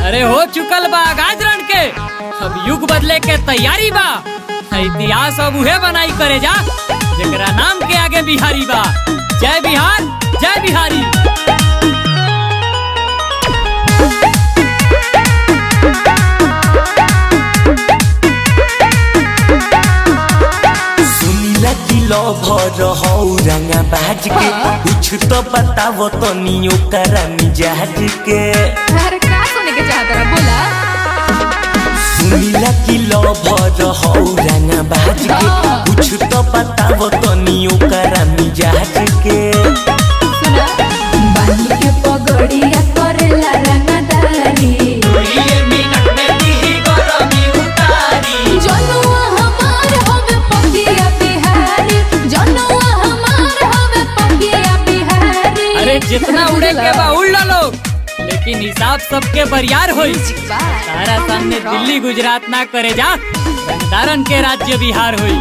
अरे हो चुकल बा आगाज रण के, अब युग बदले के तैयारी बा। इतिहास अब उहे बनाई करे जा जेकरा नाम के आगे बिहारी बा। जय बिहार जय बिहारी। रंगा बाज के कुछ तो बतावो तो नियो करा मिजाज के। अरे क्या सुनने के चाहता है बोला। सुनीला की लवर हो रंगा बाज के कुछ तो बतावो तो नियो करा मिजाज के। सुना बानी के पगड़िया करेला रंगदारी, ये मिनट में दी गरमी उतारी। जनुआ हमार होवे पकिया बिहारी, जनुआ हमार होवे पकिया बिहारी। अरे जितना उड़े के बा उड़ लो लोग, लेकिन हिसाब सबके बरियार होई। सारा सामने दिल्ली गुजरात ना करे जा, रंगदारन के राज्य बिहार होई।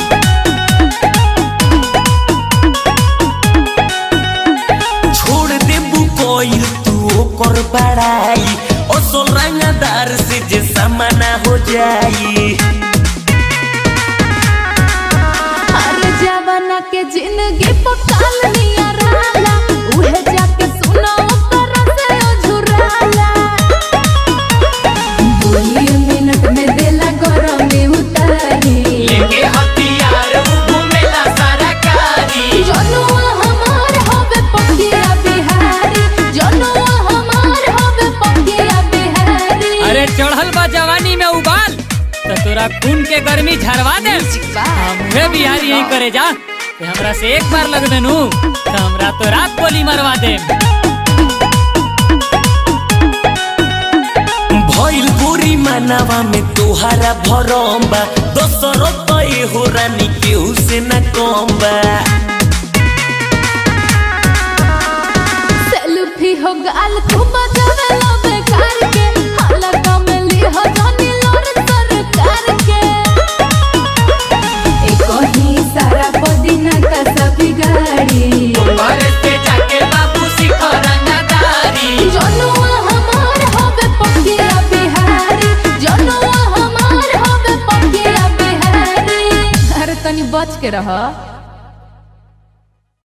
छोड़ दे बुकोइल तू कर बड़ाई, ओसो रंगदार से जे समाना हो जाई। अरे जवाना के जिंदगी पकाल निया रहला, उहे जाके सुनो ओकरा से झुराला। 2 मिनट में देला गरमी उतारी, लेके हथियार घूमेला सारा कारी। जनुआ हमार होवे पकिया बिहारी, जनुआ हमार होवे पकिया बिहारी। अरे चढ़ल बा जवानी में उबाल, तो तोरा खून के गर्मी झरवा दे। हम बिहारी यही करे जा, ते हमरा से एक बार लग देनु तो हमरा तो रात गोली मरवा दे। भइल बुरी मानवा में तोहारा भरम बा, दोसरो तो हो रानी केहू से न कम बा। सेल्फी हो गाल तू बजावे लो बेकार के, हाला कमली हो जानी लोर सरकार के। एको ही सारा पदीना का सभी गाड़ी, घर से जाके बाबू सीखो रंगदारी। जनुआ हमार होवे पकिया बिहारी, जनुआ हमार होवे पकिया बिहारी। अरे तनी बच के रह।